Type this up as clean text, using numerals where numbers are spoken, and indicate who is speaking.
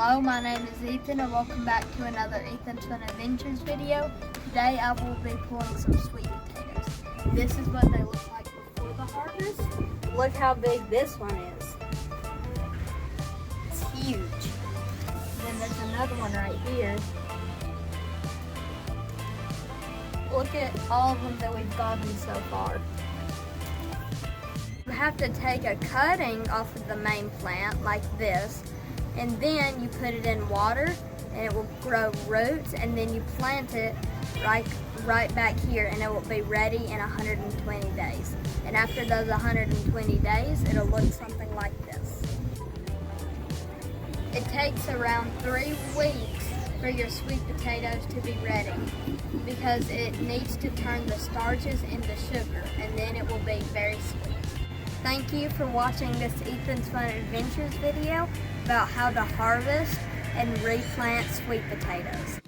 Speaker 1: Hello, my name is Ethan and welcome back to another Ethan's Fun Adventures video. Today I will be pulling some sweet potatoes. This is what they look like before the harvest. Look how big this one is. It's huge. Then there's another one right here. Look at all of them that we've gotten so far. You have to take a cutting off of the main plant like this, and then you put it in water and it will grow roots, and then you plant it right back here and it will be ready in 120 days. And after those 120 days, it'll look something like this. It takes around 3 weeks for your sweet potatoes to be ready because it needs to turn the starches into sugar, and then it will be very sweet. Thank you for watching this Ethan's Fun Adventures video about how to harvest and replant sweet potatoes.